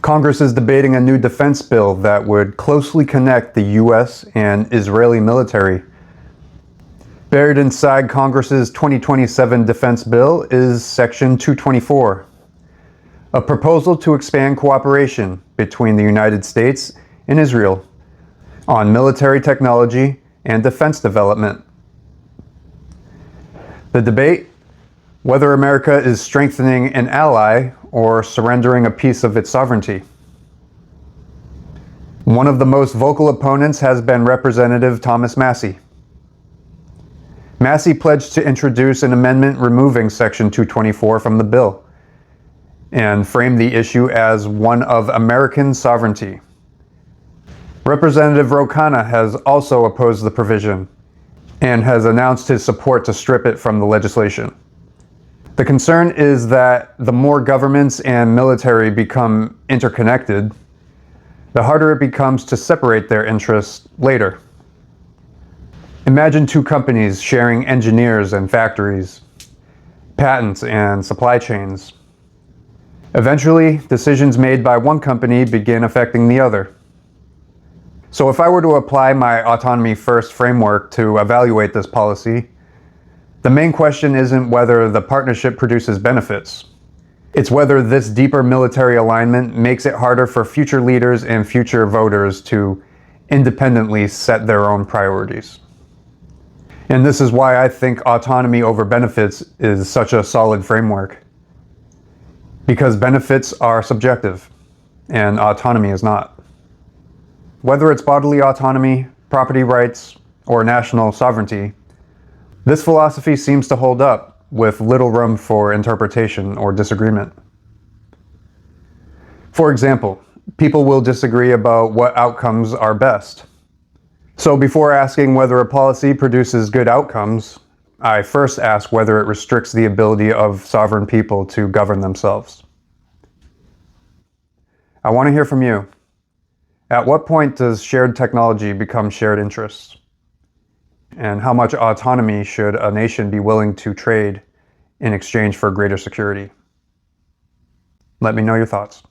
Congress is debating a new defense bill that would closely connect the U.S. and Israeli military. Buried inside Congress's 2027 defense bill is Section 224, a proposal to expand cooperation between the United States and Israel on military technology and defense development. The debate: whether America is strengthening an ally or surrendering a piece of its sovereignty. One of the most vocal opponents has been Representative Thomas Massie. Massie pledged to introduce an amendment removing Section 224 from the bill and framed the issue as one of American sovereignty. Representative Ro Khanna has also opposed the provision and has announced his support to strip it from the legislation. The concern is that the more governments and military become interconnected, the harder it becomes to separate their interests later. Imagine two companies sharing engineers and factories, patents and supply chains. Eventually, decisions made by one company begin affecting the other. So if I were to apply my Autonomy First framework to evaluate this policy, the main question isn't whether the partnership produces benefits. It's whether this deeper military alignment makes it harder for future leaders and future voters to independently set their own priorities. And this is why I think autonomy over benefits is such a solid framework. Because benefits are subjective, and autonomy is not. Whether it's bodily autonomy, property rights, or national sovereignty, this philosophy seems to hold up, with little room for interpretation or disagreement. For example, people will disagree about what outcomes are best. So before asking whether a policy produces good outcomes, I first ask whether it restricts the ability of sovereign people to govern themselves. I want to hear from you. At what point does shared technology become shared interests? And how much autonomy should a nation be willing to trade in exchange for greater security? Let me know your thoughts.